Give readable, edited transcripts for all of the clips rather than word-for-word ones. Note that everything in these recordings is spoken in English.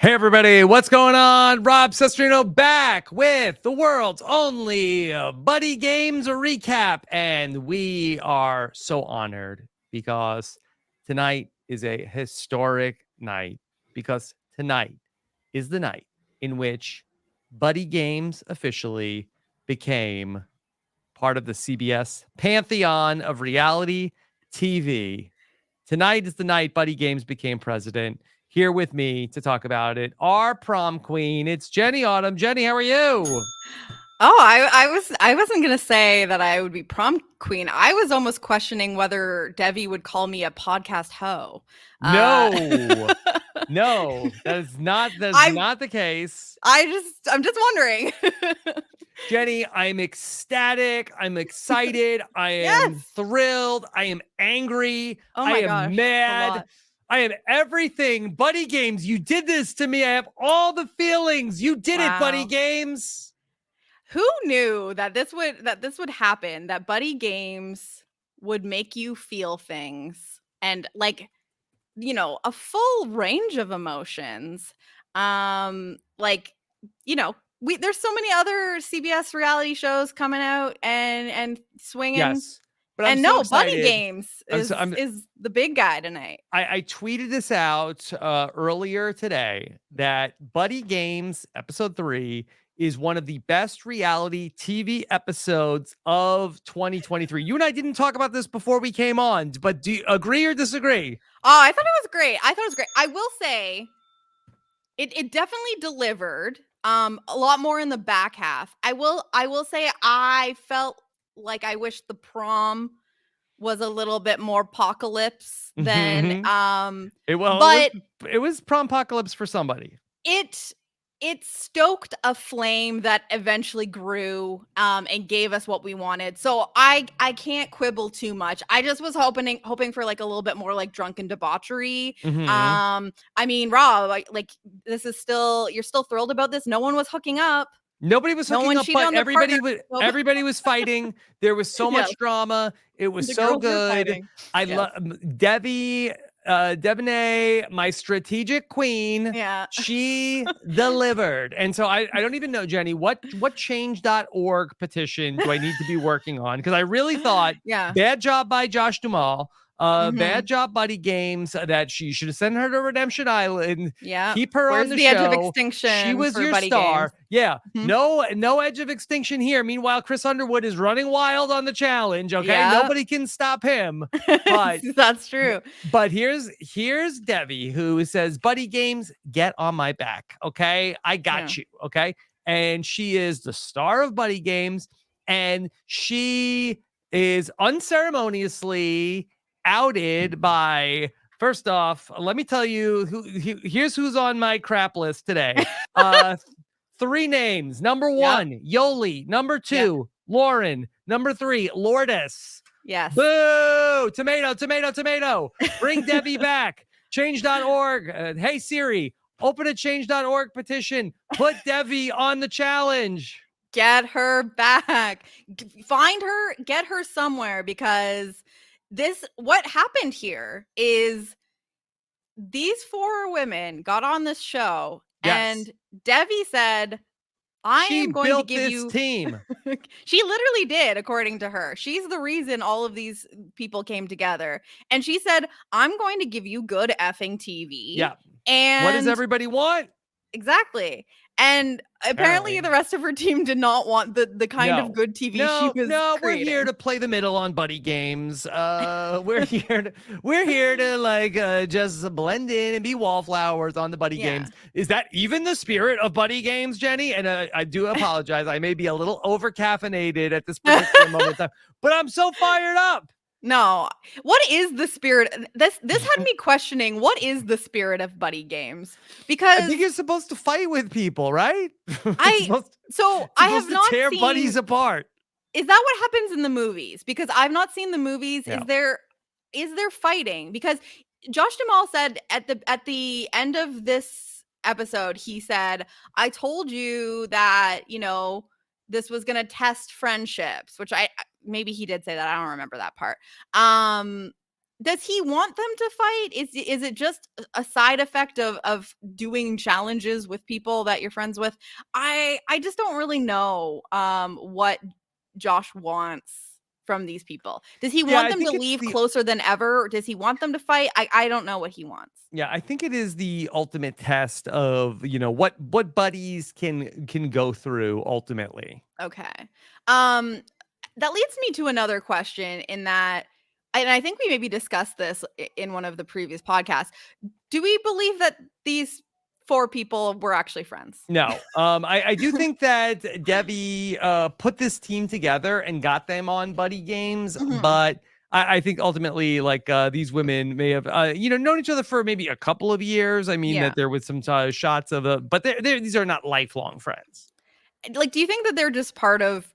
Hey everybody, what's going on? Rob Cesternino back with the world's only Buddy Games recap. And we are so honored because tonight is a historic night, because tonight is the night in which Buddy Games officially became part of the CBS pantheon of reality TV. Tonight is the night Buddy Games became president. Here with me to talk about it, our prom queen. It's Jenny Autumn. Jenny, how are you? Oh, I wasn't gonna say that I would be prom queen. I was almost questioning whether Devi would call me a podcast hoe. No, no, that is not I'm not the case. I'm just wondering. Jenny, I'm ecstatic. I'm excited. I am Yes. thrilled. I am angry. Oh I my am gosh, it's a mad. lot. I am everything. Buddy Games, you did this to me. I have all the feelings. You did it, Buddy Wow. Games. Who knew that this would happen? That buddy games would make you feel things and a full range of emotions. Like, there's so many other CBS reality shows coming out and swinging. Yes, but I'm And so no, Buddy excited. Games I'm is so I'm is the big guy tonight. I tweeted this out earlier today that Buddy Games episode 3 is one of the best reality TV episodes of 2023. You and I didn't talk about this before we came on, but do you agree or disagree? Oh, I thought it was great. I will say it definitely delivered. A lot more in the back half. I will say I felt like I wish the prom was a little bit more apocalypse than Mhm. It well, but it was prompocalypse for somebody. it it stoked a flame that eventually grew and gave us what we wanted. So I can't quibble too much. I just was hoping for like a little bit more like drunken debauchery. Mhm. I mean, Rob, this is still you're still thrilled about this. No one was hooking up. Nobody was No hooking one up, cheated but on their partner. everybody was fighting. There was so Yeah, much drama. It was the so girls were good. fighting. I Yes. love Debbie, Debonair, my strategic queen. Yeah. She delivered. And so I don't even know, Jenny, what change.org petition do I need to be working on? Because I really thought Yeah. bad job by Josh Duhamel. Bad Mhm. job, Buddy Games, that she should have sent her to Redemption Island. Yeah. Keep her on Where's the the edge of show. She extinction was for your buddy games? star. Yeah. Mhm. No edge of extinction here. Meanwhile, Chris Underwood is running wild on the challenge. Okay. Yeah. Nobody can stop him. But That's true. but here's Debbie, who says, Buddy Games, get on my back. Okay. I Yeah. got you. Okay. And she is the star of Buddy Games. And she is unceremoniously outed by, first off, let me tell you here's who's on my crap list today. Uh 3 names. Number Yep. 1, Yoli. Number Yep. 2, Lauren. Number 3, Lourdes. Yes. Boo! Tomato, tomato, tomato. Bring Debbie back. Change.org. Hey Siri, open a change.org petition. Put Debbie on the challenge. Get her back. Find her, get her somewhere because what happened here is these 4 women got on this show Yes. and Devi said, I She am going to built give this you team. She literally did, according to her. She's the reason all of these people came together. And she said, I'm going to give you good effing TV. Yeah. What does And everybody want? exactly. And apparently Apparently. the rest of her team did not want the kind of No. good TV she No, was no, we're here creating. to play the middle on Buddy Games. We're here to like just blend in and be wallflowers on the Buddy Yeah. Games. Is that even the spirit of Buddy Games, Jenny? And I do apologize. I may be a little over caffeinated at this particular moment in time, but I'm so fired up. No. What is the spirit? This had me questioning what is the spirit of buddy games? I Because think you're supposed to fight with people, right? I so I have supposed to not tear seen buddies apart. Is that what happens in the movies? Because I've not seen the movies. Yeah. Is there fighting? Because Josh Duhamel said at the end of this episode, he said, "I told you that, this was going to test friendships," which maybe he did say that. I don't remember that part. does he want them to fight? Is it just a side effect of doing challenges with people that you're friends with? I just don't really know what Josh wants from these people. Does he Yeah, want I them to think it's leave the closer than ever? Or does he want them to fight? I don't know what he wants. Yeah, I think it is the ultimate test of, what buddies can go through ultimately. Okay. Um that leads me to another question in that, and I think we maybe discussed this in one of the previous podcasts. Do we believe that these 4 people were actually friends? No, I do think that Debbie put this team together and got them on buddy games, Mhm. but I think ultimately, like these women may have, known each other for maybe a couple of years. I mean, Yeah. that there was some shots of, but these are not lifelong friends. Like, do you think that they're just part of,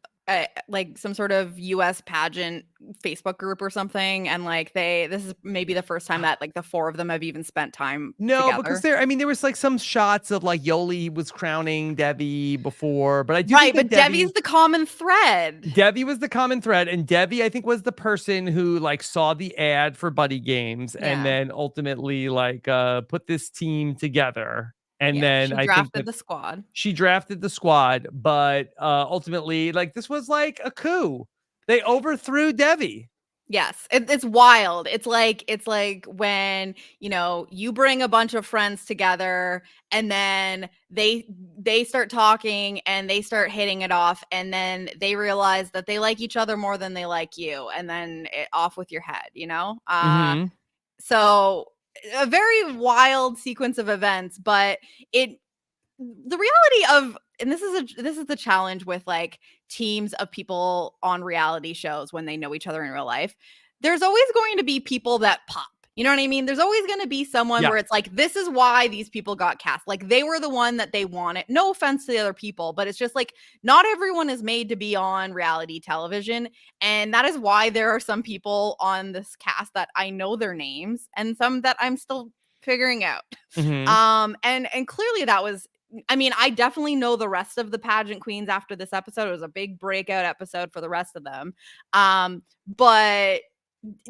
like, some sort of US pageant Facebook group or something, and, like, this is maybe the first time that, like, the 4 of them have even spent time No, because together? there was like some shots of like Yoli was crowning Debbie before, but I do think Right, that but Debbie's the common thread. Debbie was the common thread, and Debbie, I think, was the person who like saw the ad for Buddy Games and Yeah. then ultimately like put this team together. And Yeah, then she I think drafted that the squad. she drafted the squad, but ultimately, like this was like a coup. They overthrew Debbie. Yes, it's wild. It's like when, you bring a bunch of friends together and then they start talking and they start hitting it off and then they realize that they like each other more than they like you and then off with your head, you know? Hmm. So a very wild sequence of events, but it the reality of, and this is the challenge with like teams of people on reality shows when they know each other in real life. There's always going to be people that pop. You know what I mean? There's always going to be someone Yeah. where it's like, this is why these people got cast. Like they were the one that they wanted. No offense to the other people, but it's just like not everyone is made to be on reality television. And that is why there are some people on this cast that I know their names and some that I'm still figuring out. Hmm. And clearly that was, I mean, I definitely know the rest of the pageant queens after this episode. It was a big breakout episode for the rest of them. But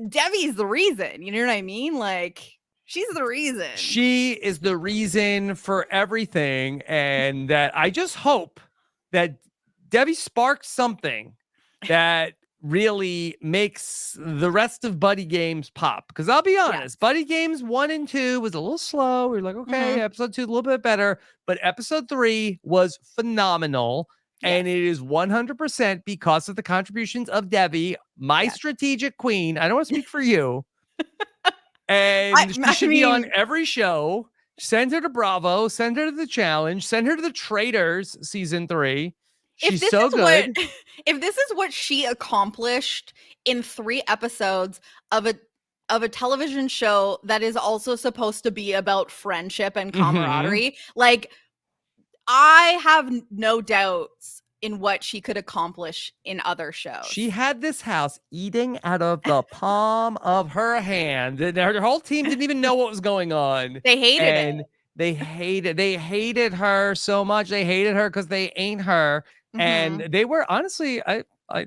Debbie's the reason, you know what I mean? Like, she's the reason. She is the reason for everything. And that I just hope that Debbie sparks something that really makes the rest of Buddy Games pop. Because I'll be Yes. honest, Buddy Games 1 and 2 was a little slow. We are like, okay, Mhm. episode 2 a little bit better, but episode 3 was phenomenal. Yes. And it is 100% because of the contributions of Debbie, my Yes. strategic queen. I don't want to speak for you, I and she I should be on mean, every show. Send her to Bravo, send her to the challenge, send her to the Traitors season 3. if She's this so is what good. if this is what she accomplished in 3 episodes of a television show that is also supposed to be about friendship and Mhm. camaraderie, like I have no doubts in what she could accomplish in other She shows. had this house eating out of the palm of her hand, and her whole team didn't even know what was going on, They hated it. and they hated her so much. They hated her because they ain't her, and Mhm. they were honestly,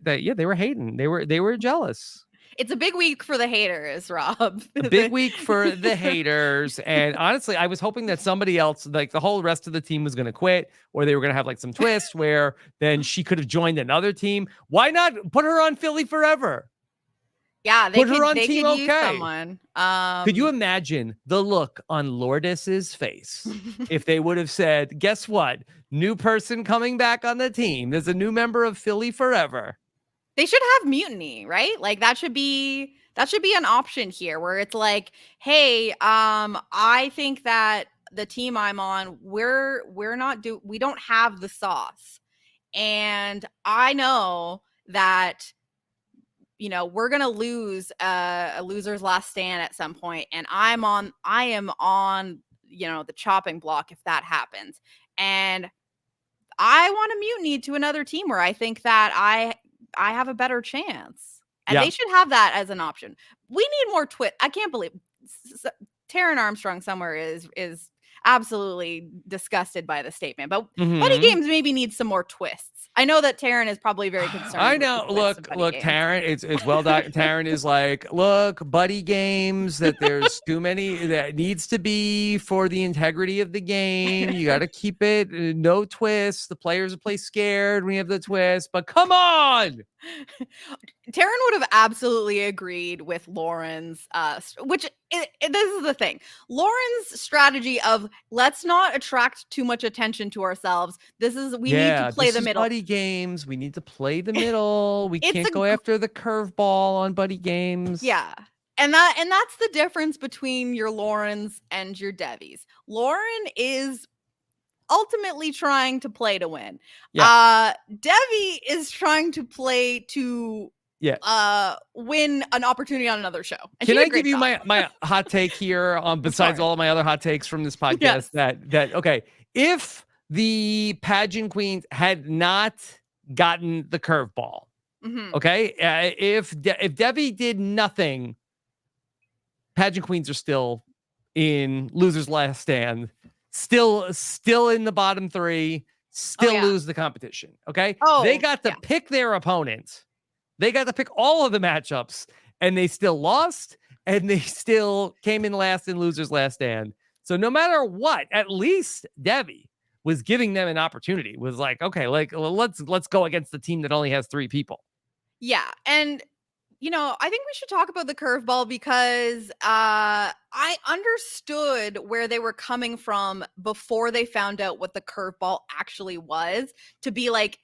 they were hating. They were jealous. It's a big week for the haters, Rob. A big week for the haters. And honestly, I was hoping that somebody else, like the whole rest of the team, was going to quit, or they were going to have like some twist where then she could have joined another team. Why not put her on Philly Forever? Yeah, Put her on they Team could use OK. someone. Could you imagine the look on Lourdes's face if they would have said, guess what? New person coming back on the team. There's a new member of Philly Forever. They should have mutiny, right? Like that should be an option here where it's like, "Hey, I think that the team I'm on, we're not do we don't have the sauce. And I know that we're gonna lose a loser's last stand at some point, and I am on the chopping block if that happens, and I want to mutiny to another team where I think that I have a better chance, and Yeah. they should have that as an option. We need more twist. I can't believe Taryn Armstrong somewhere is absolutely disgusted by the statement. But Buddy Mhm. Games maybe needs some more twists. I know that Taryn is probably very concerned I with the know. twists of Buddy Look, Games. Taryn. It's well done. Taryn is like, look, buddy games. That there's too many. That needs to be for the integrity of the game. You got to keep it no twists. The players will play scared when you have the twist. But come on. Taryn would have absolutely agreed with Lauren's, this is the thing. Lauren's strategy of let's not attract too much attention to ourselves. We need to play the middle. Buddy games. We need to play the middle. We It's can't go after the curveball on buddy games. Yeah. And that's the difference between your Laurens and your Devies. Lauren is ultimately trying to play to win. Yeah. Devi is trying to play to win an opportunity on another show. And can I give you my hot take here besides all of my other hot takes from this podcast? Yes. that okay, if the pageant queens had not gotten the curveball, okay, if Debbie did nothing, pageant queens are still in losers last stand, still in the bottom three, lose the competition. Okay, they got to pick their opponent. They got to pick all of the matchups, and they still lost, and they still came in last in losers last stand. So no matter what, at least Debbie was giving them an opportunity. Was like, okay, like let's go against the team that only has 3 people. Yeah, and I think we should talk about the curveball because I understood where they were coming from before they found out what the curveball actually was, to be like,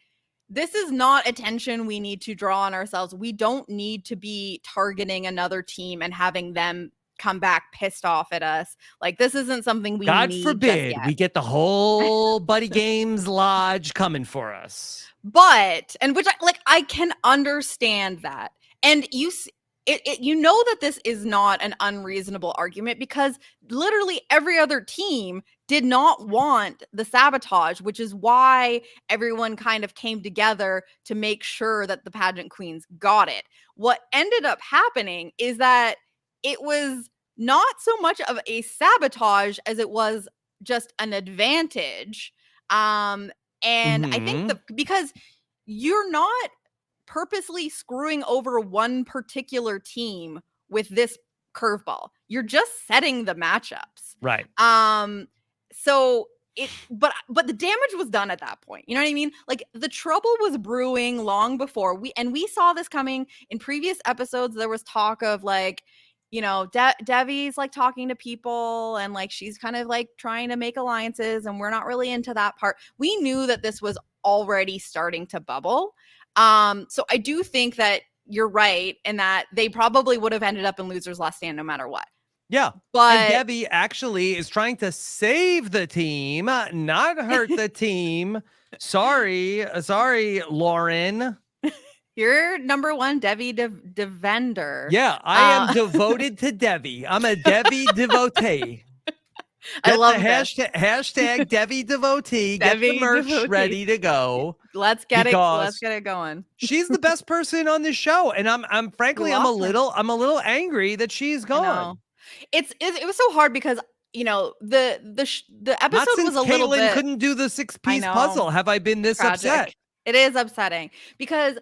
this is not attention we need to draw on ourselves. We don't need to be targeting another team and having them come back pissed off at us. Like, this isn't something we God need forbid just yet. we get the whole Buddy Games Lodge coming for us. But, and which I can understand that. And you know that this is not an unreasonable argument because literally every other team did not want the sabotage, which is why everyone kind of came together to make sure that the pageant queens got it. What ended up happening is that it was not so much of a sabotage as it was just an advantage. And I think because you're not purposely screwing over one particular team with this curveball. You're just setting the matchups. Right. So but the damage was done at that point. You know what I mean? Like, the trouble was brewing long before we saw this coming in previous episodes. There was talk of like, Devi's like talking to people and like she's kind of like trying to make alliances, and we're not really into that part. We knew that this was already starting to bubble. So I do think that you're right in that they probably would have ended up in losers last stand no matter what. Yeah. But and Debbie actually is trying to save the team, not hurt the team. Sorry, Lauren. You're number one Debbie defender. Yeah, I am devoted to Debbie. I'm a Debbie devotee. I love the hashtag Debbie devotee. Get the merch ready to go. Let's get it going. She's the best person on this show, and I'm frankly I'm a little angry that she's gone. It was so hard because the episode was a little bit. Couldn't do the 6-piece puzzle. Have I been this upset? It is upsetting because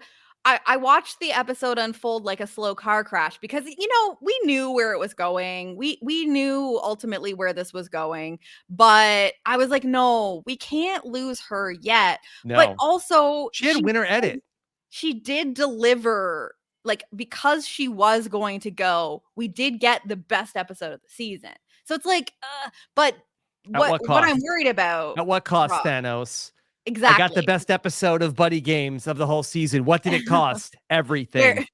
I watched the episode unfold like a slow car crash because, we knew where it was going. We knew ultimately where this was going, but I was like, no, we can't lose her yet. No. But also she had winner edit. She did deliver, like, because she was going to go, we did get the best episode of the season. So it's like, but what I'm worried about. At what cost, Thanos? Exactly. I got the best episode of Buddy Games of the whole season. What did it cost? Everything.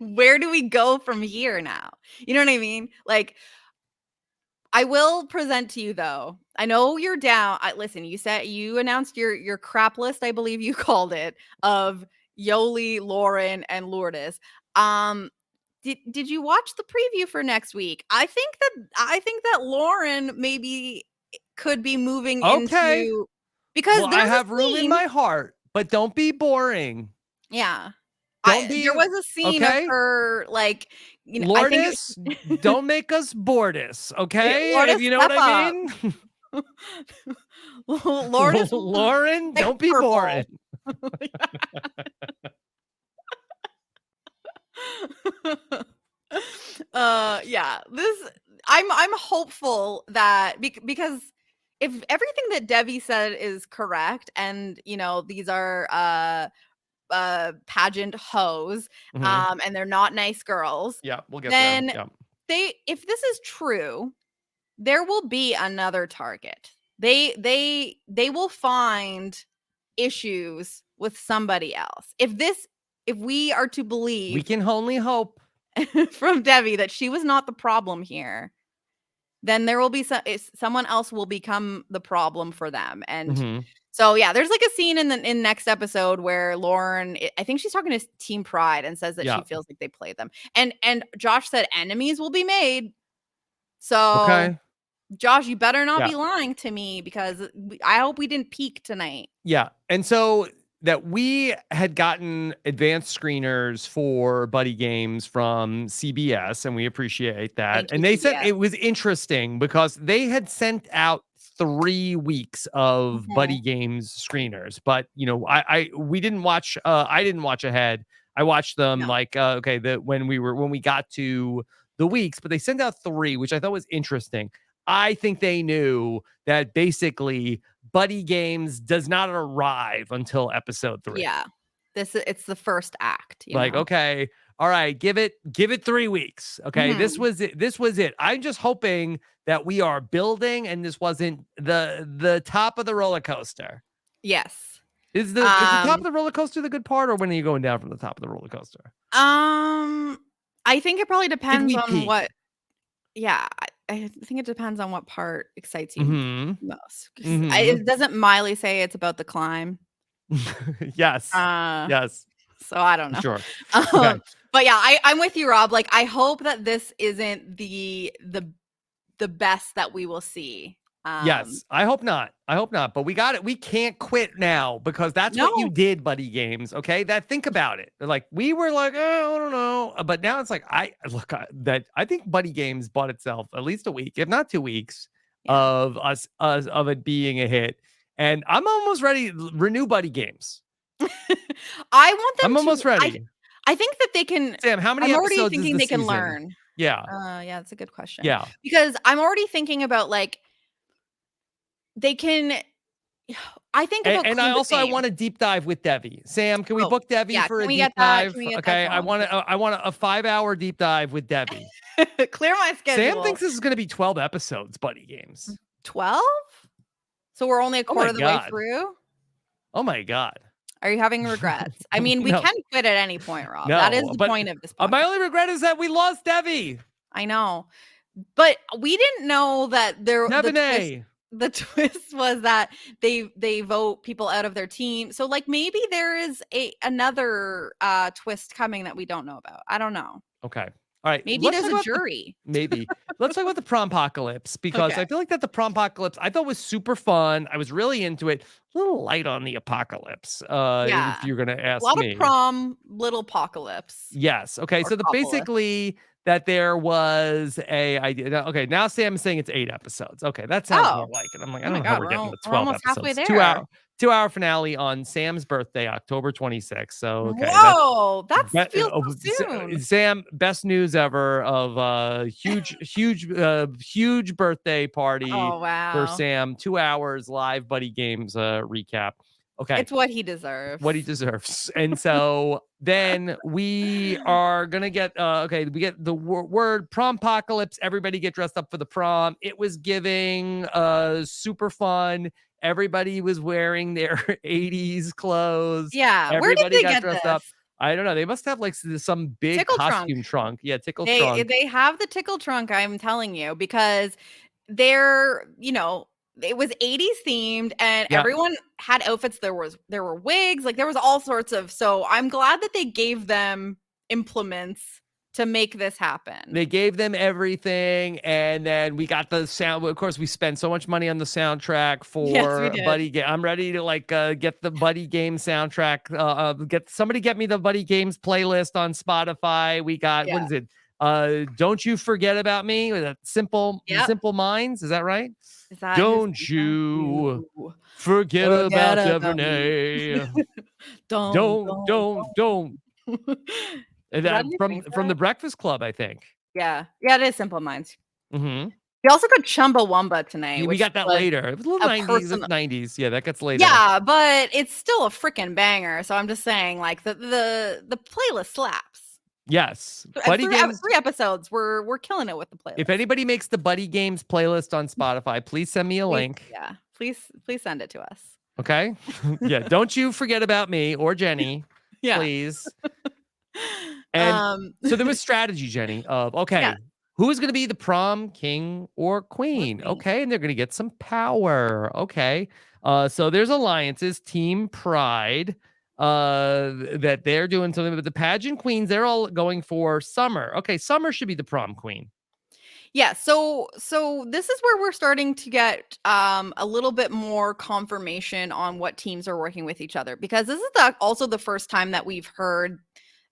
Where do we go from here now? You know what I mean? Like, I will present to you though. I know you're down. Listen, you announced your crap list, I believe you called it, of Yoli, Lauren, and Lourdes. Did you watch the preview for next week? I think that Lauren maybe could be moving into. Because I have room in my heart, but don't be boring. Yeah. There was a scene of her, like, Lourdes, don't make us Bordis, okay? Lourdes, you know what I mean? Lauren is Lauren, like don't be purple. boring. Yeah, this I'm hopeful that because if everything that Debbie said is correct, and these are pageant hoes, Mhm. and they're not nice girls, Yeah, we'll get there. then Yeah. if this is true, there will be another target. They will find issues with somebody else. If we are to We believe can only hope. from Debbie that she was not the problem here, then there will be someone else will become the problem for them. And Mhm. so yeah, there's like a scene in next episode where Lauren, I think she's talking to Team Pride and says that she Yeah. feels like they play them. And Josh said enemies will be made. So Okay. Josh, you better not Yeah. be lying to me, because I hope we didn't peak tonight. Yeah. And so that we had gotten advanced screeners for Buddy Games from CBS, and we appreciate that. Thank you, And they said CBS. it was interesting because they had sent out 3 weeks of Mhm. Buddy Games screeners, but we didn't watch. I didn't watch ahead. I watched them No. like when we got to the weeks, but they sent out 3, which I thought was interesting. I think they knew that basically Buddy Games does not arrive until episode 3. Yeah. It's the first act, Like, okay, all right, give it 3 weeks. Okay. This Mhm. was it. This was it. I'm just hoping that we are building and this wasn't the top of the roller coaster. Yes. Is the top of the roller coaster the good part, or when are you going down from the top of the roller coaster? I think it probably Did depends we on peak? what. Yeah, I think it depends on what part excites you Mhm. most. 'Cause Mhm. it doesn't Miley say it's about the climb? Yes. Uh, Yes. so I don't know. Sure. Okay. Um, but yeah, I'm with you, Rob. Like, I hope that this isn't the best that we will see. Yes, I hope not. I hope not. But we got it. We can't quit now because that's what you No. did, Buddy Games. Okay, think about it. Like we were like, oh, I don't know, but now it's like I think Buddy Games bought itself at least a week, if not 2 weeks, Yeah. of us of it being a hit, and I'm almost ready to renew Buddy Games. I want them I'm to almost ready. I think that they can. Sam, how many I'm already episodes is thinking the they can season? learn. Yeah, Yeah, that's a good question. yeah. Because I'm already thinking about, like, they can. I think about And clue the I game. want to deep dive with Debbie. Sam, can we Oh, book Debbie yeah, for can a we deep get that? Can dive? we get that Okay, I going? want a 5-hour deep dive with Debbie. Clear my Sam schedule. thinks this is going to be 12 episodes, Buddy Games. 12? So we're only a Oh my quarter of the way god. through? Oh my god. Are you having regrets? I mean, we No, can quit at any point, Rob. That is no. the But point of this my podcast. only regret is that we lost Debbie. I know. But we didn't know that Devaney. the twist was that they vote people out of their team. So, like, maybe there is another twist coming that we don't know about. I don't know. Okay. All right. Maybe Let's there's talk a about jury. maybe. Let's talk about the Prompocalypse because Okay. I feel like that the Prompocalypse I thought was super fun. I was really into it. A little light on the apocalypse, Yeah. if you're gonna A ask lot of me. prom, little apocalypse. Yes. Okay. Or So copolypse. basically that there was a idea. Okay. Now Sam is saying it's 8 episodes. Okay. That sounds more Oh. like it. I'm like, I Oh don't my know how god, we're getting to we're 12 almost halfway episodes. there. 2-hour finale on Sam's birthday, October 26th. So, okay. Whoa, that feels so soon. Sam, best news ever of huge birthday party Oh, for wow. Sam. 2 hours live Buddy Games recap. Okay. It's what he deserves. What he deserves. And so then we are going to get, we get the word prompocalypse. Everybody get dressed up for the prom. It was giving super fun. Everybody was wearing their 80s clothes. Yeah, where did Everybody they got get dressed this? up. I don't know. They must have like some big Tickle trunk. costume trunk. Yeah, tickle They trunk. they have the tickle trunk, I'm telling you, because they're, it was 80s themed and Yeah. everyone had outfits. There were wigs, like there was all sorts of, so I'm glad that they gave them implements to make this happen. They gave them everything, and then we got the sound. Of course, we spent so much money on the soundtrack for Yes, we did. Buddy Game. I'm ready to get the Buddy Game soundtrack. Get me the Buddy Games playlist on Spotify. We got what is it? Don't you forget about me. With that simple minds. Is that right? Is that who Don't sings that? you You forget forget about about me. Duvernay. Don't, Don't, don't, don't, don't. don't. And Is that that who from sings from the that? Breakfast Club, I think. Yeah. Yeah, it is Simple Minds. Mm-hmm. We also got Chumbawamba tonight, We which got that was later. It was a little a 90s. It's person. 90s. Yeah, that gets later. Yeah, but it's still a freaking banger. So I'm just saying, like the playlist slaps. Yes. Buddy Games. 3 episodes. We're killing it with the playlist. If anybody makes the Buddy Games playlist on Spotify, please send me a link. Yeah, please send it to us. Okay. Yeah. Don't you forget about me or Jenny, Yeah. please. And so there was strategy, Jenny, of okay, who is going to be the prom king or queen? Okay, and they're going to get some power. Okay. So there's alliances, Team Pride, that they're doing something, but the pageant queens, they're all going for Summer. Okay, Summer should be the prom queen. Yeah, so this is where we're starting to get a little bit more confirmation on what teams are working with each other, because this is also the first time that we've heard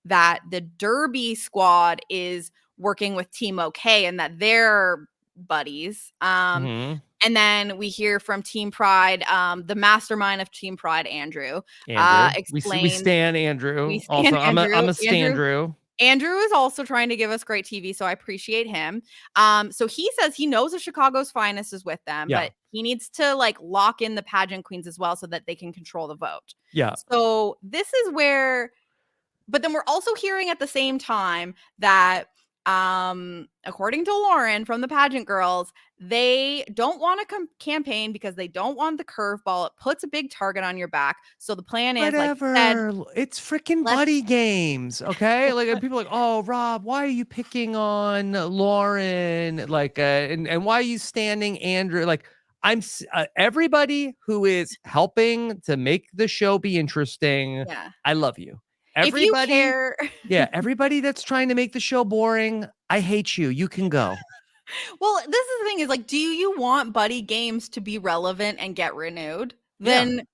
that the Derby squad is working with Team OK and that they're buddies. Mhm. And then we hear from Team Pride, the mastermind of Team Pride, Andrew, Andrew. We explains stan Andrew. we Also, stand Andrew. I'm a Standrew. Andrew is also trying to give us great TV, so I appreciate him. So he says he knows that Chicago's finest is with them, Yeah. but he needs to like lock in the pageant queens as well so that they can control the vote. Yeah. So this is where, but then we're also hearing at the same time that according to Lauren from the pageant girls, they don't want to campaign because they don't want the curveball. It puts a big target on your back. So the plan is, like you said, it's freaking Buddy Games, okay? Like people are like, oh, Rob, why are you picking on Lauren? Like, and why are you standing Andrew? Like, everybody who is helping to make the show be interesting. Yeah. I love you. If you Everybody, care. yeah, everybody that's trying to make the show boring, I hate you. You can go. Well, this is the thing is like, do you want Buddy Games to be relevant and get renewed? Then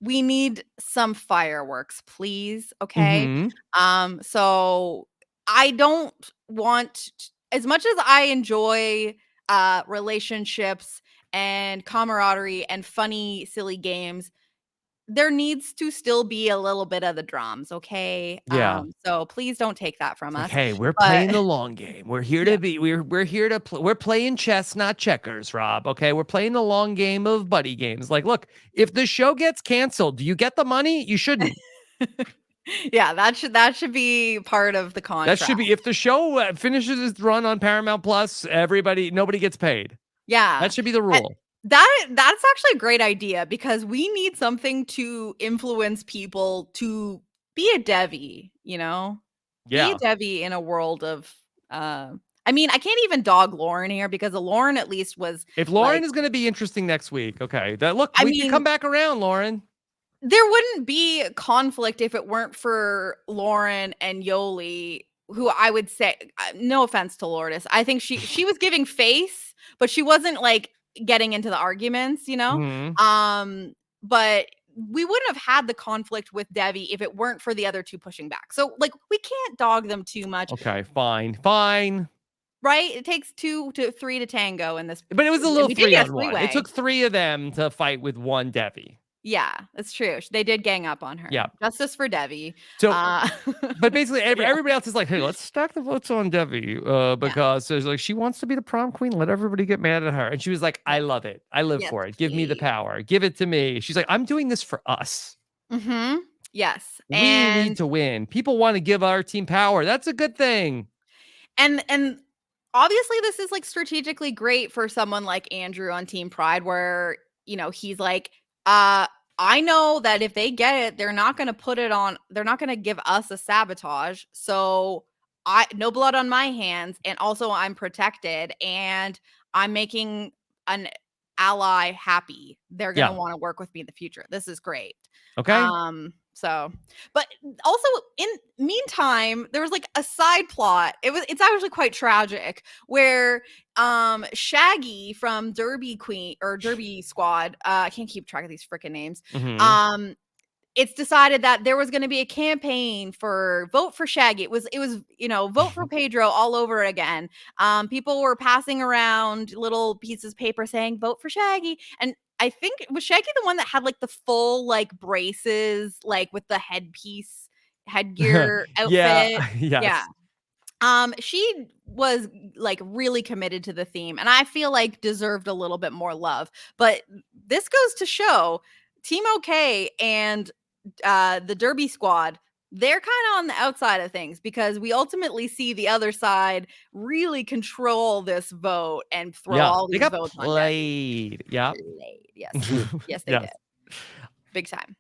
we need some fireworks, please. Okay. Mhm. So I don't want, as much as I enjoy relationships and camaraderie and funny, silly games, there needs to still be a little bit of the drums, okay? Yeah. So please don't take that from us. Hey, we're But playing the long game. We're here to be. We're here to. We're playing chess, not checkers, Rob. Okay, we're playing the long game of Buddy Games. Like, look, if the show gets canceled, do you get the money? You shouldn't. Yeah, that should be part of the contract. That should be, if the show finishes its run on Paramount Plus, nobody gets paid. Yeah, that should be the rule. That's actually a great idea because we need something to influence people to be a Devi, you know? Yeah. Be a Devi in a world of I mean, I can't even dog Lauren here because Lauren at least was. If Lauren is going to be interesting next week, okay. We can come back around, Lauren. There wouldn't be conflict if it weren't for Lauren and Yoli, who I would say, no offense to Lourdes, I think she was giving face, but she wasn't like getting into the arguments, you know? Mhm. But we wouldn't have had the conflict with Devi if it weren't for the other two pushing back. So like we can't dog them too much. Okay, fine. Right? It takes 2 to 3 to tango in this. But it was a little 3-on-1. It It took 3 of them to fight with one Devi. Yeah, that's true. They did gang up on her. Yeah. Justice for Devi. So, but basically everybody else is like, hey, let's stack the votes on Devi because there's like, she wants to be the prom queen. Let everybody get mad at her. And she was like, I love it. I live for it. Give me the power. Give it to me. She's like, I'm doing this for us. Mm-hmm. Yes. We need to win. People want to give our team power. That's a good thing. And obviously this is like strategically great for someone like Andrew on Team Pride where, you know, he's like, I know that if they get it, they're not going to give us a sabotage. So no blood on my hands. And also I'm protected and I'm making an ally happy. They're going to want to work with me in the future. This is great. Okay. So, but also in meantime, there was like a side plot. It's actually quite tragic where Shaggy from Derby Queen or Derby Squad, I can't keep track of these freaking names. Mhm. it's decided that there was going to be a campaign for vote for Shaggy. It was vote for Pedro all over again. People were passing around little pieces of paper saying vote for Shaggy, and I think was Shaggy the one that had like the full like braces, like with the headgear Yeah. outfit. Yeah. Yes. She was like really committed to the theme, and I feel like deserved a little bit more love. But this goes to show Team OK and the Derby squad, they're kind of on the outside of things because we ultimately see the other side really control this vote and throw Yeah. all They these got votes on Debbie. played. Yeah. Played. Yes. Yes, they did. Yes. Big time.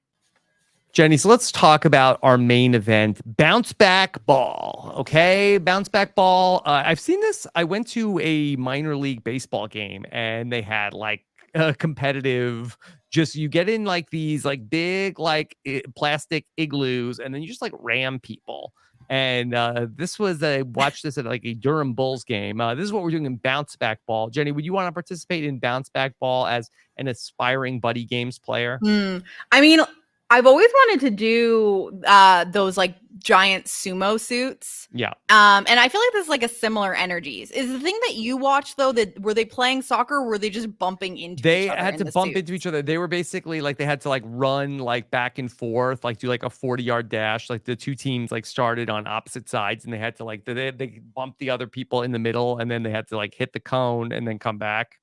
Jenny, so let's talk about our main event, Bounceback Ball. Okay, Bounceback Ball. I've seen this. I went to a minor league baseball game and they had like a competitive, just you get in like these like big like plastic igloos and then you just like ram people. And this was I watched this at like a Durham Bulls game. This is what we're doing in Bounceback Ball. Jenny, would you want to participate in Bounceback Ball as an aspiring buddy games player? I mean, I've always wanted to do those like giant sumo suits. Yeah. And I feel like there's like a similar energies. Is the thing that you watched though that were they playing soccer or were they just bumping into They each other had in to the bump suits? into each other. They were basically like they had to like run like back and forth, like do like a 40-yard dash. Like the two teams like started on opposite sides and they had to like they bumped the other people in the middle and then they had to like hit the cone and then come back.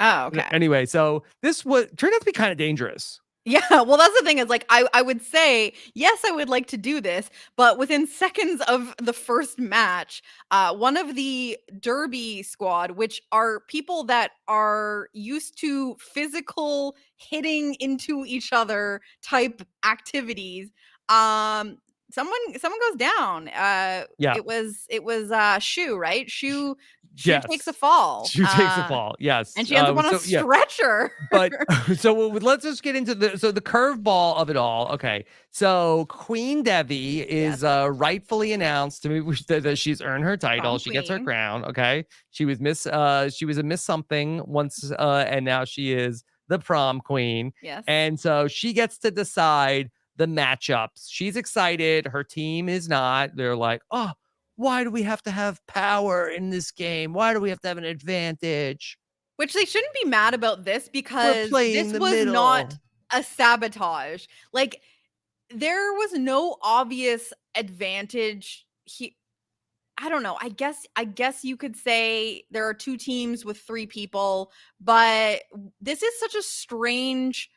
Oh, okay. Anyway, so this was turned out to be kind of dangerous. Yeah, well, that's the thing is like I would say yes, I would like to do this, but within seconds of the first match, one of the Derby squad, which are people that are used to physical hitting into each other type activities, someone goes down. Yeah. It was Shu, right? Shu takes a Yes. fall. She takes a fall. Yes. And she ends up on a So yeah. stretcher. But so let's just get into the curveball of it all. Okay, so Queen Devi is rightfully announced to me that she's earned her title. Prom She gets her queen. crown. Okay, she was a Miss something once, and now she is the prom queen. Yes. And so she gets to decide the matchups. She's excited. Her team is not. They're like, oh, why do we have to have power in this game? Why do we have to have an advantage? Which they shouldn't be mad about this We're because playing this the was middle. not a sabotage. Like there was no obvious advantage. I don't know. I guess you could say there are two teams with three people, but this is such a strange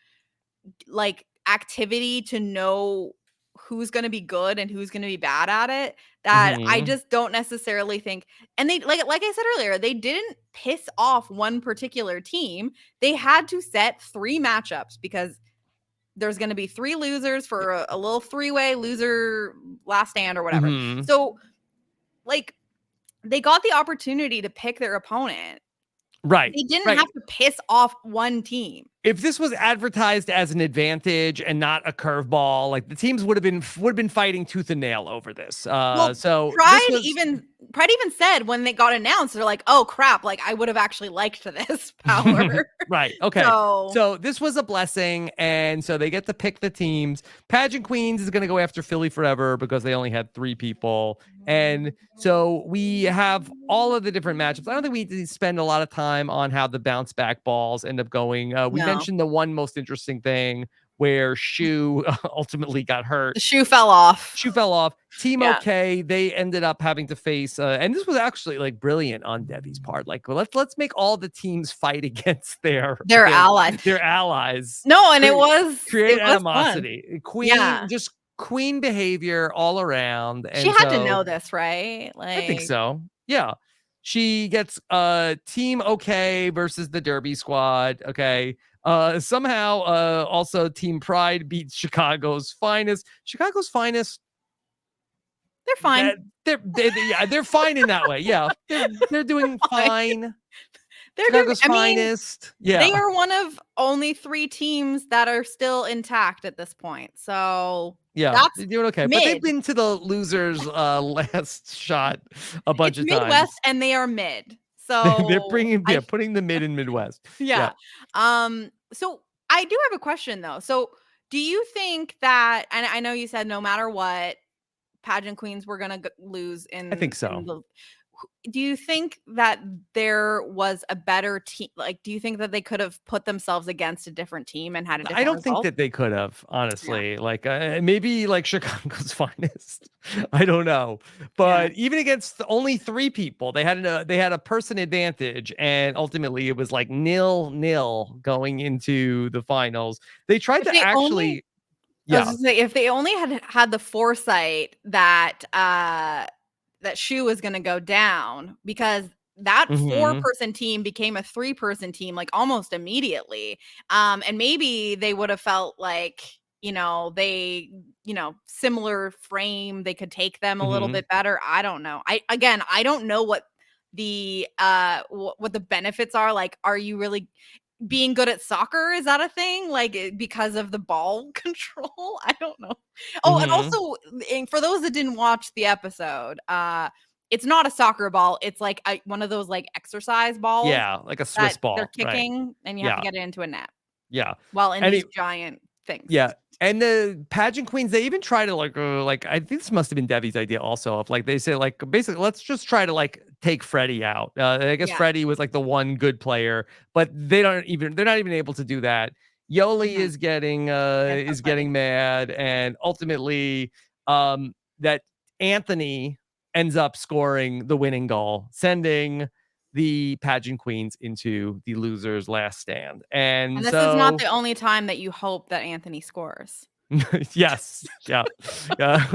like activity to know who's going to be good and who's going to be bad at it that I Mhm. just don't necessarily think. And they like I said earlier, they didn't piss off one particular team. They had to set three matchups because there's going to be three losers for a little three-way loser last stand or whatever. Mhm. So like they got the opportunity to pick their opponent. Right. They didn't Right. have to piss off one team. If this was advertised as an advantage and not a curveball, like the teams would have been fighting tooth and nail over this. Well, So this Pride was even Pride even said when they got announced, they're like, "Oh crap! Like I would have actually liked this power." right. Okay. So So this was a blessing, and so they get to pick the teams. Pageant Queens is going to go after Philly Forever because they only had three people, and so we have all of the different matchups. I don't think we need to spend a lot of time on how the bounce back balls end up going. We no, mentioned the one most interesting thing where Shu ultimately got hurt. the shoe fell off. Shu fell off. Team Yeah. OK, they ended up having to face, and this was actually like brilliant on Debbie's part. Like, let's make all the teams fight against their Allies. their allies. No, and it was Create fun. animosity. Yeah. Just queen behavior all around. And She had to so know this, right? I think Like so. Yeah. She gets Team OK versus the Derby squad. Okay. Somehow also Team Pride beats Chicago's Finest. Chicago's Finest, they're fine. they're fine in that way. Yeah. They're doing fine. They're doing, Chicago's I mean, Finest. Yeah. they are one of only three teams that are still intact at this point. So Yeah, that's they're doing okay. But they've mid. been to the losers last shot a bunch It's of Midwest times. and they are mid. So They're putting the mid in Midwest. yeah. So I do have a question though. So Do you think that, and I know you said no matter what, pageant queens were gonna lose I think in so. the. Do you think that there was a better team? Like, do you think that they could have put themselves against a different team and had a I different don't think result? that they could have, Yeah, honestly. Like, maybe like Chicago's finest. I don't know, yeah. but even against only 3 people, they had a person advantage, and ultimately it was like 0-0 going into the finals. They tried If to they only, actually, I was yeah, gonna say, if they only had the foresight that that Shu was gonna go down, because that hmm 4-person team became a 3-person team, like, almost immediately. And maybe they would have felt like, similar frame, they could take them a little hmm bit better. I don't know. I don't know what the what the benefits are. Like, are you really being good at soccer, is that a thing? Like, because of the ball control? I don't know. Oh, and hmm also, and for those that didn't watch the episode, it's not a soccer ball. It's like one of those like exercise balls yeah, like a that Swiss they're ball, right? kicking, and you have to Yeah, get it into a net yeah. while in And these it, giant things. yeah, and the pageant queens, they even try to like I think this must have been Debbie's idea also of like they say like basically let's just try to like take Freddie out. I guess Yeah. Freddie was like the one good player, but they're not even able to do that. Yoli Mhm. Yeah, is Freddie. getting mad, and ultimately that Anthony ends up scoring the winning goal, sending the pageant queens into the losers last stand. And And this is not so the only time that you hope that Anthony scores. yes. Yeah.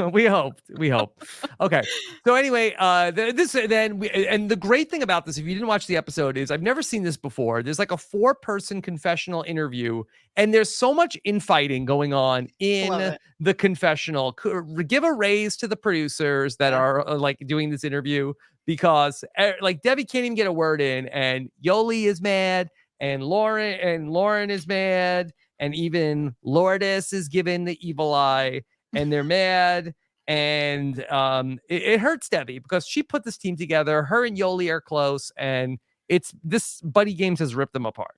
We hoped. We hope. Okay. So anyway, this then we, and the great thing about this, if you didn't watch the episode, is I've never seen this before. There's like a 4-person confessional interview, and there's so much infighting going on I love in it. the confessional. Give a raise to the producers that Yeah. are like doing this interview because like Debbie can't even get a word in, and Yoli is mad, and Lauren is mad, and even Lourdes is given the evil eye, and they're mad. And it hurts Debbie because she put this team together. Her and Yoli are close, and it's this Buddy Games has ripped them apart.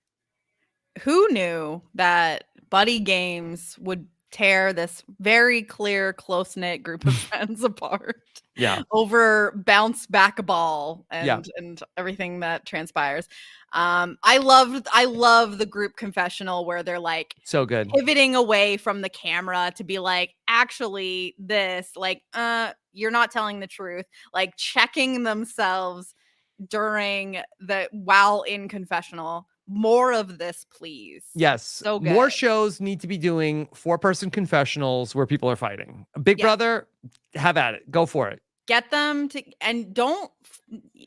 Who knew that buddy games would tear this very clear, close-knit group of friends apart Yeah, over Bounceback Ball yeah, and everything that transpires? I love the group confessional where they're like so good. pivoting away from the camera to be like, actually, this, like, you're not telling the truth, like checking themselves during the while in confessional. More of this, please. Yes, So good. more shows need to be doing 4-person confessionals where people are fighting. Big Yeah. Brother, have at it. Go for it. Get them to, and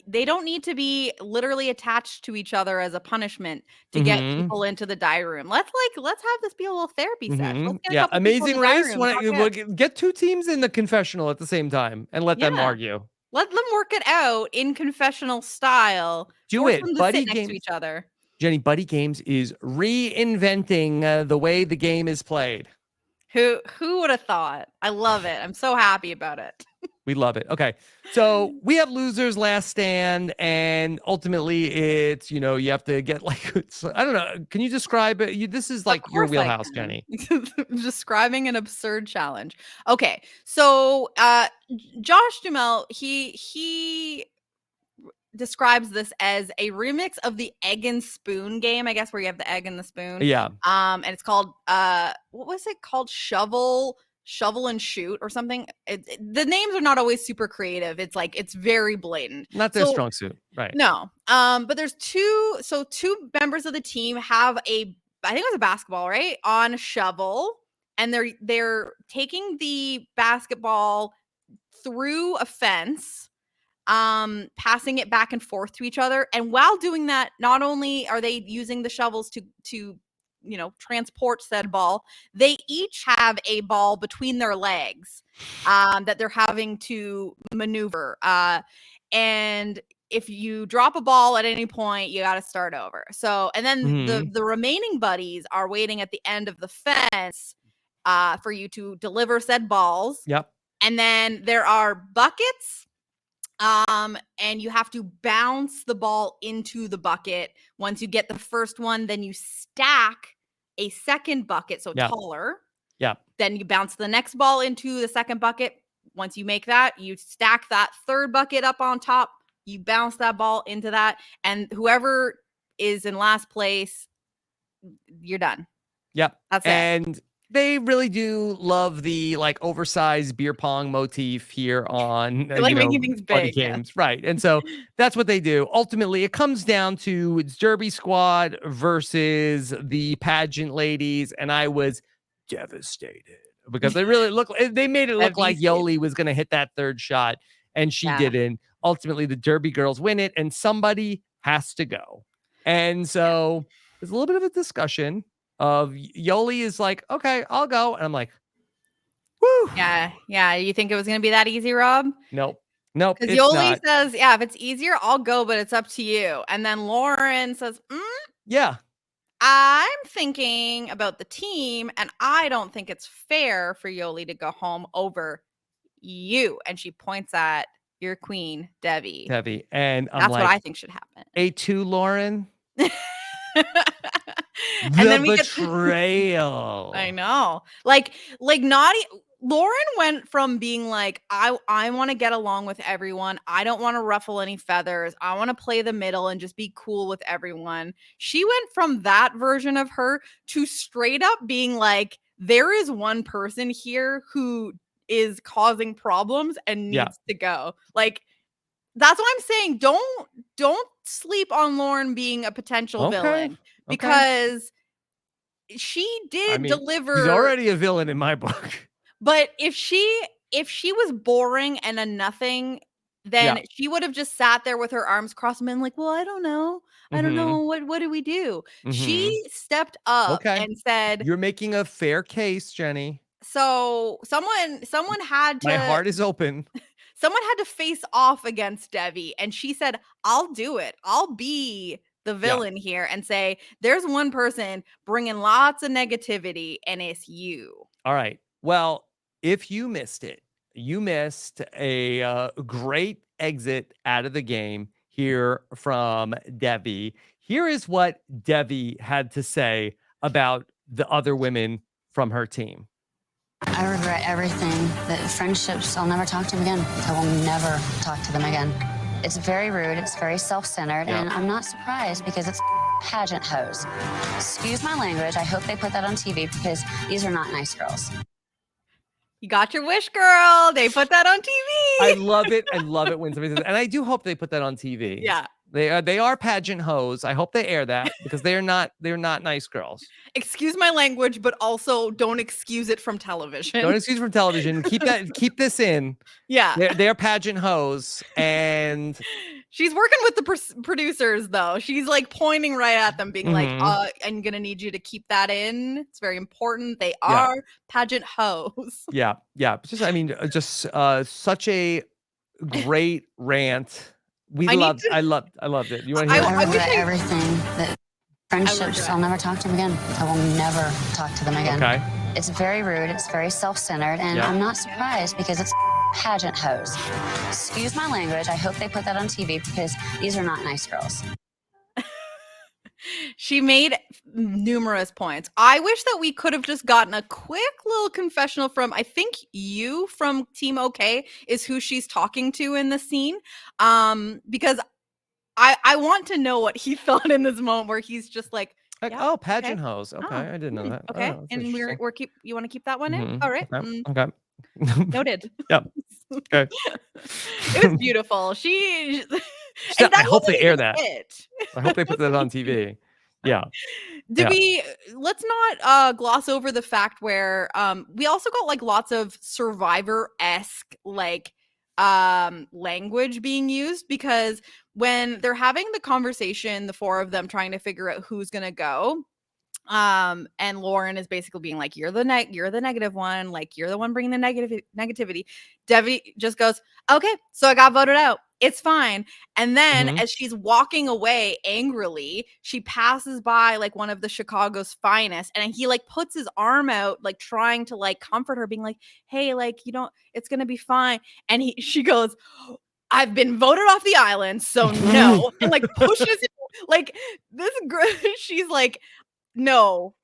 they don't need to be literally attached to each other as a punishment to get Mm-hmm. people into the diary room. Let's have this be a little therapy sesh. Mm-hmm. Let's get a Yeah, couple people in Amazing the diary Race. room and When talk it out. get 2 teams in the confessional at the same time and let them Yeah. argue. Let them work it out in confessional style. Do Force it, them to sit Buddy next to Games. each other. Jenny, Buddy Games is reinventing the way the game is played. Who would have thought? I love it. I'm so happy about it. We love it. Okay. So we have losers last stand, and ultimately it's, you have to get like, I don't know. Can you describe it? This is Of like your course I wheelhouse, can. Jenny. Describing an absurd challenge. Okay. So Josh Duhamel, he describes this as a remix of the egg and spoon game, I guess, where you have the egg and the spoon. Yeah. And it's called what was it called? Shovel and shoot or something. The names are not always super creative. It's like it's very blatant. Not their So strong suit. Right. no. But there's two members of the team have I think it was a basketball, right? On a shovel, and they're taking the basketball through a fence, passing it back and forth to each other. And while doing that, not only are they using the shovels to transport said ball, they each have a ball between their legs that they're having to maneuver. And if you drop a ball at any point, you got to start over. So, and then Mm-hmm. the remaining buddies are waiting at the end of the fence for you to deliver said balls. Yep. And then there are buckets, and you have to bounce the ball into the bucket. Once you get the first one, then you stack a second bucket, so Yep. taller. Yeah. Then you bounce the next ball into the second bucket. Once you make that, you stack that third bucket up on top. You bounce that ball into that. And whoever is in last place, you're done. Yep. That's it. And they really do love the like oversized beer pong motif here on like making things Buddy big. Yeah. Games, right? And so that's what they do. Ultimately, it comes down to it's Derby Squad versus the pageant ladies, and I was devastated because they made it look like Yoli was going to hit that third shot, and she didn't. Ultimately, the Derby girls win it, and somebody has to go. And so there's a little bit of a discussion of Yoli is like, okay, I'll go. And I'm like, woo. Yeah. Yeah. You think it was going to be that easy, Rob? Nope. Because Yoli says, yeah, if it's easier, I'll go, but it's up to you. And then Lauren says, yeah, I'm thinking about the team, and I don't think it's fair for Yoli to go home over you. And she points at your queen, Debbie. And that's what I think should happen. A2 Lauren. And then we betrayal. I know. Like naughty Lauren went from being like, I want to get along with everyone. I don't want to ruffle any feathers. I want to play the middle and just be cool with everyone. She went from that version of her to straight up being like, there is one person here who is causing problems and needs to go. Like, that's what I'm saying. Don't sleep on Lauren being a potential villain because she did deliver. She's already a villain in my book. But if she was boring and a nothing, then she would have just sat there with her arms crossed and been like, well, I don't know. I don't know. What do we do? She stepped up and said, you're making a fair case, Jenny. So someone had to. My heart is open. Someone had to face off against Debbie, and she said, I'll do it. I'll be the villain here and say, there's one person bringing lots of negativity, and it's you. All right. Well, if you missed it, you missed a great exit out of the game here from Debbie. Here is what Debbie had to say about the other women from her team. I regret everything. The friendships, I'll never talk to them again. I will never talk to them again. It's very rude. It's very self-centered. And I'm not surprised because it's pageant hoes. Excuse my language. I hope they put that on TV because these are not nice girls. You got your wish, girl. They put that on TV. I love it. I love it when somebody says, and I do hope they put that on TV. Yeah. They are pageant hoes. I hope they air that because they're not nice girls. Excuse my language, but also don't excuse it from television. Don't excuse it from television. Keep this in. Yeah. They're pageant hoes. And she's working with the producers though. She's like pointing right at them being like, I'm going to need you to keep that in. It's very important. They are pageant hoes. Yeah. Just such a great rant. I loved it. You want to hear I regret everything. That friendships, I'll never talk to them again. I will never talk to them again. Okay. It's very rude. It's very self-centered. And I'm not surprised because it's pageant hoes. Excuse my language. I hope they put that on TV because these are not nice girls. She made numerous points. I wish that we could have just gotten a quick little confessional from, I think you from Team OK is who she's talking to in the scene. Because I want to know what he thought in this moment where he's just like, oh, pageant hoes. Okay. I didn't know that. Okay. Oh, and you want to keep that one in? All right. Okay. Noted. Yep. Okay. It was beautiful. I hope they air that. I hope they put that on TV. Yeah. Let's not gloss over the fact where we also got like lots of Survivor-esque like language being used, because when they're having the conversation, the four of them trying to figure out who's gonna go, and Lauren is basically being like, you're the negative one, like you're the one bringing the negativity. Debbie just goes, okay, so I got voted out, it's fine. And then as she's walking away angrily, she passes by like one of the Chicago's finest, and he like puts his arm out, like trying to like comfort her, being like, hey, like, it's gonna be fine. And she goes, I've been voted off the island, so no. And like pushes it, like this girl, she's like, no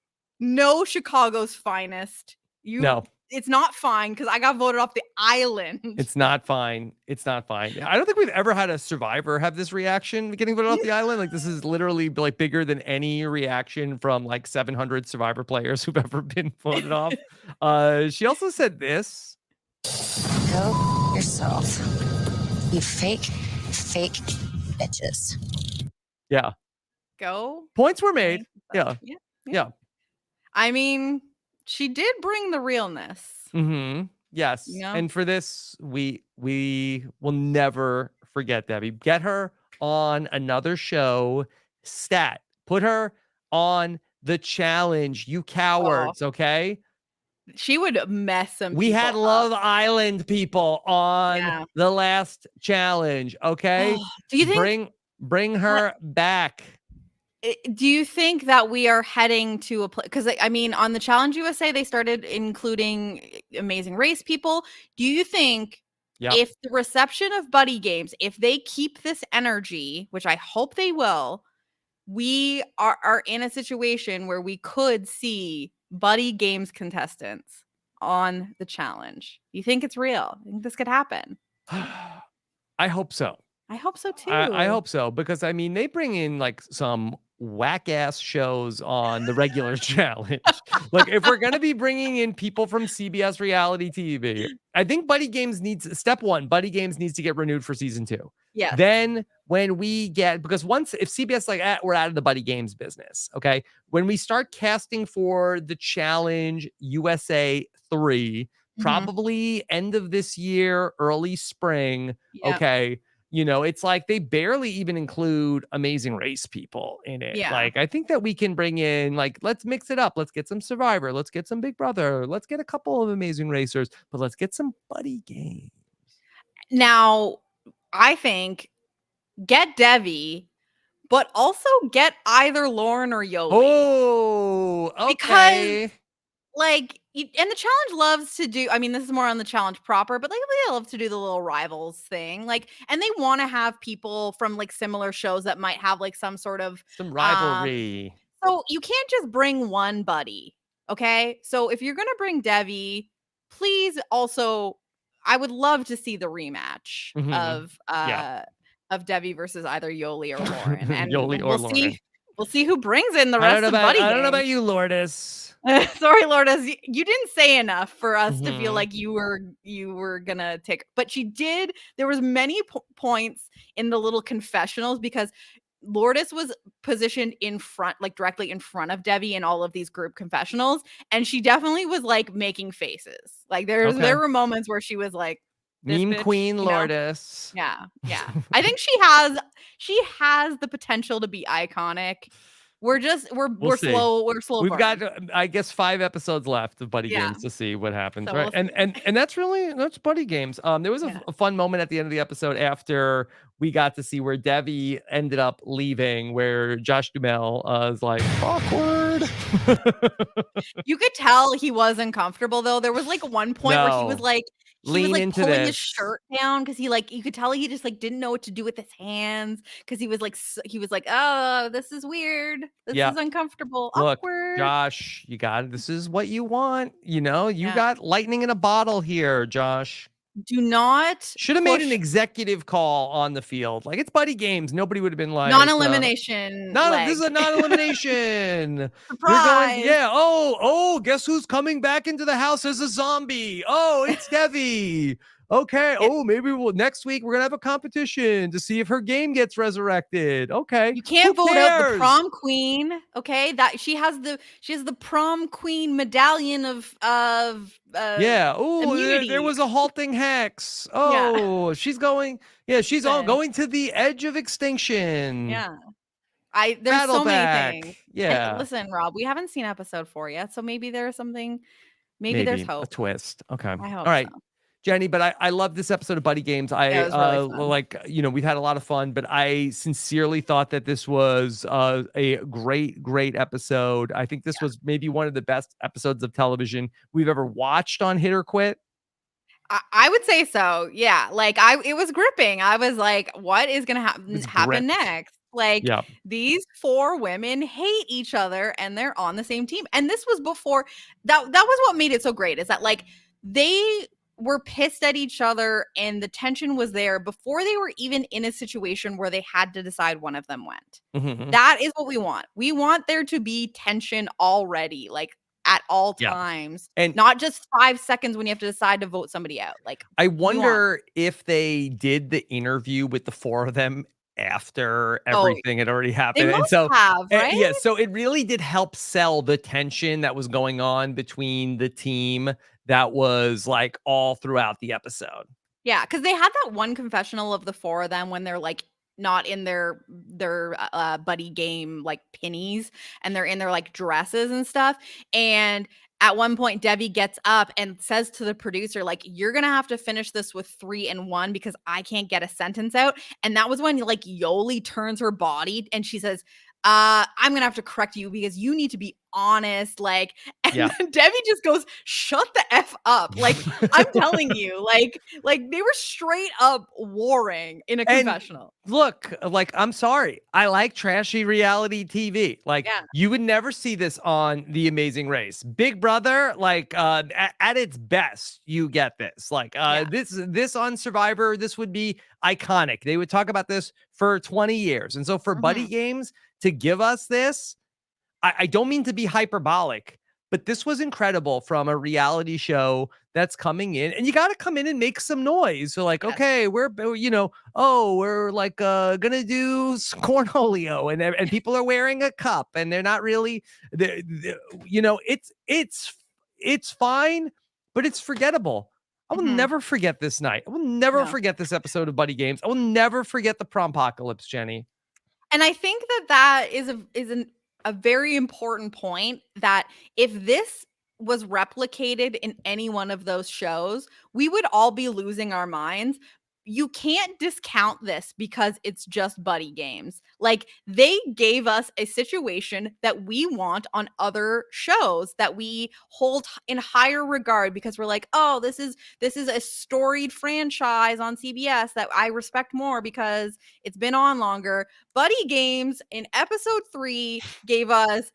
Chicago's finest. No. It's not fine because I got voted off the island. It's not fine. It's not fine. I don't think we've ever had a survivor have this reaction getting voted off the island. Like, this is literally like bigger than any reaction from like 700 survivor players who've ever been voted off. She also said this. Go yourself. You fake bitches. Yeah. Go. Points were made. Yeah. Yeah. I mean, she did bring the realness. Mm-hmm. Yes. You know? And for this, we will never forget Debbie. Get her on another show. Stat. Put her on the challenge. You cowards. Okay. She would mess some We people had up. Love Island people on the last challenge. Okay. Do you think bring her back? Do you think that we are heading to a place? Because I mean, on the Challenge USA, they started including Amazing Race people. Do you think if the reception of Buddy Games, if they keep this energy, which I hope they will, we are in a situation where we could see Buddy Games contestants on the challenge? You think it's real? You think this could happen? I hope so. I hope so too. I hope so, because I mean, they bring in like some whack ass shows on the regular challenge. Like, if we're going to be bringing in people from CBS reality TV, I think Buddy Games step one, Buddy Games needs to get renewed for season 2. Yeah. Then when we get, because if CBS like, we're out of the Buddy Games business. Okay. When we start casting for the Challenge USA 3, probably end of this year, early spring. Yep. Okay. You know, it's like they barely even include Amazing Race people in it. Yeah. Like, I think that we can bring in, like, let's mix it up. Let's get some Survivor. Let's get some Big Brother. Let's get a couple of Amazing Racers, but let's get some Buddy Games. Now, I think get Debbie, but also get either Lauren or Yoli. Oh, okay. Because, like, and the challenge loves to do, I mean, this is more on the challenge proper, but like they love to do the little rivals thing. Like, and they want to have people from like similar shows that might have like some sort of rivalry. So you can't just bring one buddy. Okay. So if you're going to bring Debbie, please also, I would love to see the rematch of Debbie versus either Yoli or Lauren. And Yoli or Lauren. We'll see who brings in the rest of Buddy I don't know about you, Lourdes. Sorry, Lourdes. You didn't say enough for us to feel like you were gonna take. But she did. There was many points in the little confessionals because Lourdes was positioned in front, like directly in front of Debbie in all of these group confessionals, and she definitely was like making faces. Like there were moments where she was like, Meme bitch, Queen Lourdes. Yeah. I think she has the potential to be iconic. We're slow. We've got, I guess, 5 episodes left of Buddy Games to see what happens, so right? And that's Buddy Games. There was a fun moment at the end of the episode after we got to see where Debbie ended up leaving, where Josh Duhamel is like, awkward. You could tell he was uncomfortable though. There was like one point where he was like, pulling his shirt down because you could tell he just like didn't know what to do with his hands because he was like, oh, this is weird. This is uncomfortable. Look, awkward. Josh, this is what you want. You know, you got lightning in a bottle here, Josh. Do not should have made an executive call on the field. Like, it's Buddy Games. Nobody would have been like non-elimination. This is a non-elimination. Surprise. Oh, guess who's coming back into the house as a zombie? Oh, it's Debbie. Okay. Maybe next week we're gonna have a competition to see if her game gets resurrected. Okay. You can't vote out the prom queen. Okay, that she has the prom queen medallion of there was a halting hex. She's going. Yeah, she's all going to the edge of extinction. Yeah. There's so many things. Yeah. And listen, Rob, we haven't seen episode 4 yet, so maybe there's something. Maybe there's hope. A twist. Okay. I hope all right. So. Jenny, but I love this episode of Buddy Games. It was really fun. We've had a lot of fun, but I sincerely thought that this was a great episode. I think this was maybe one of the best episodes of television we've ever watched on Hit or Quit. I would say so. Yeah. Like it was gripping. I was like, what is going to happen next? Like Yeah. these 4 women hate each other and they're on the same team. And this was before that was what made it so great, is that like they were pissed at each other and the tension was there before they were even in a situation where they had to decide one of them went. Mhm. That is what we want. We want there to be tension already, like at all Yeah. times, And not just 5 seconds when you have to decide to vote somebody out. Like I we want. wonder if they did the interview with the 4 of them after Oh, everything had already they happened. And must so, have, right? yeah, so it really did help sell the tension that was going on between the team that was like all throughout the episode. Yeah, because they had that one confessional of the 4 of them when they're like not in their buddy game like pennies, and they're in their like dresses and stuff. And at one point, Debbie gets up and says to the producer, like, "You're gonna have to finish this with 3 and 1 because I can't get a sentence out." And that was when like Yoli turns her body and she says, I'm gonna have to correct you because you need to be honest. Like, and Yeah. then Debbie just goes, "Shut the F up." Like, I'm telling you, like they were straight up warring in a And confessional. look, like, I'm sorry. I like trashy reality TV. Like, Yeah. you would never see this on The Amazing Race. Big Brother, like, at its best, you get this. Like, Yeah. this on Survivor, this would be iconic. They would talk about this for 20 years. And so for Buddy Games to give us this, I don't mean to be hyperbolic, but this was incredible from a reality show that's coming in, and you got to come in and make some noise. So like, Yes. okay, we're we're like gonna do cornholio, and people are wearing a cup, and they're not really, it's fine, but it's forgettable. I will never forget this night. I will never No. forget this episode of Buddy Games. I will never forget the Prompocalypse, Jenny. And I think that is a very important point, that if this was replicated in any one of those shows, we would all be losing our minds. You can't discount this because it's just Buddy Games. Like, they gave us a situation that we want on other shows, that we hold in higher regard because we're like, "Oh, this is a storied franchise on CBS that I respect more because it's been on longer." Buddy Games in episode 3 gave us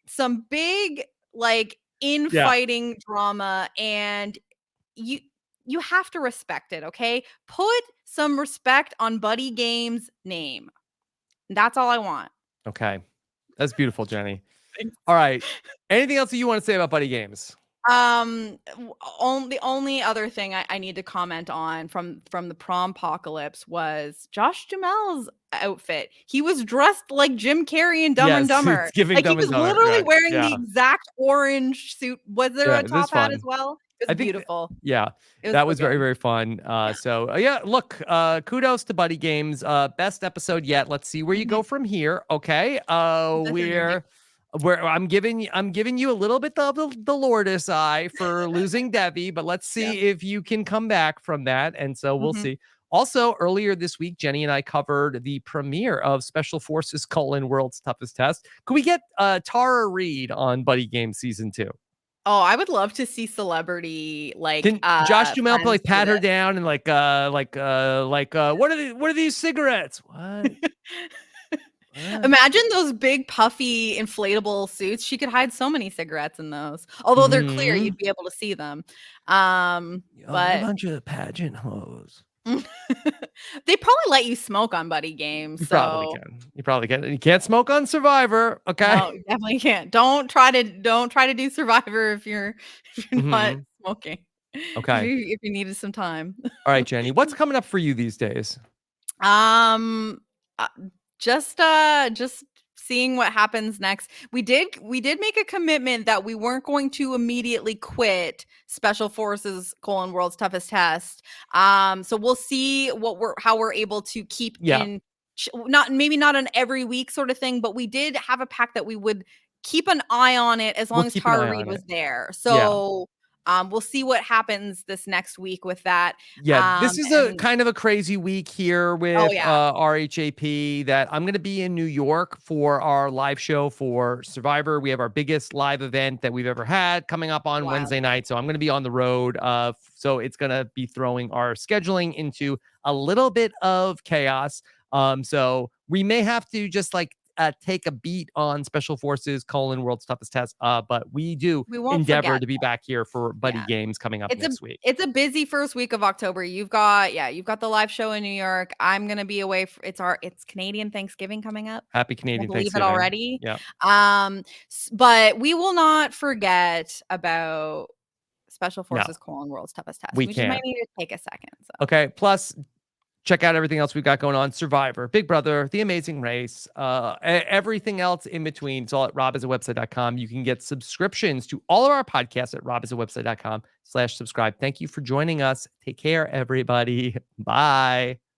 some big like infighting drama, and you have to respect it, okay? Put some respect on Buddy Games' name. That's all I want. Okay, that's beautiful, Jenny. Thanks. All right. Anything else that you want to say about Buddy Games? The only other thing I need to comment on from the Prompocalypse was Josh Duhamel's outfit. He was dressed like Jim Carrey in Dumb and Dumber. It's giving Like, Dumb he and was Dumber. literally Yeah, wearing yeah. the exact orange suit. Was there Yeah, a this top hat fun. as well? It I was think beautiful. Yeah, It that so was very, good. very fun. So yeah, look, kudos to Buddy Games. Best episode yet. Let's see where you go from here. Okay. I'm giving you a little bit of the Lourdes eye for losing Debbie, but let's see if you can come back from that. And so we'll see. Also, earlier this week, Jenny and I covered the premiere of Special Forces: World's Toughest Test. Could we get Tara Reid on Buddy Games season 2? Oh, I would love to see celebrity like Can Josh Duhamel friends pat do her this. down and what are these cigarettes? What? Imagine those big puffy inflatable suits. She could hide so many cigarettes in those. Although they're clear, you'd be able to see them. What a But bunch of pageant hoes. they probably let you smoke on Buddy Games. You probably can. You probably can. You can't smoke on Survivor. Okay. No, you definitely can't. Don't try to do Survivor if you're not smoking. Okay. If you needed some time. All right, Jenny. What's coming up for you these days? Just seeing what happens next. We did make a commitment that we weren't going to immediately quit Special Forces: World's Toughest Test. So we'll see how we're able to keep in, not an every week sort of thing, but we did have a pact that we would keep an eye on it as long as Tara Reid was there. So we'll see what happens this next week with that. Yeah, this is a kind of a crazy week here with RHAP, that I'm going to be in New York for our live show for Survivor. We have our biggest live event that we've ever had coming up on Wednesday night. So I'm going to be on the road. So it's going to be throwing our scheduling into a little bit of chaos. So we may have to just like take a beat on Special Forces: World's Toughest Test. But we won't endeavor forget to be back here for Buddy Yeah. Games coming up next week. It's a busy first week of October. You've got the live show in New York. I'm gonna be away. It's Canadian Thanksgiving coming up. Happy Can't Canadian believe it Thanksgiving already. Yeah. But we will not forget about Special No. Forces: World's Toughest Test. We just might can't. need to take a second. So. Okay. Plus, check out everything else we've got going on. Survivor, Big Brother, The Amazing Race, everything else in between. It's all at robisawebsite.com. You can get subscriptions to all of our podcasts at robisawebsite.com/subscribe. Thank you for joining us. Take care, everybody. Bye.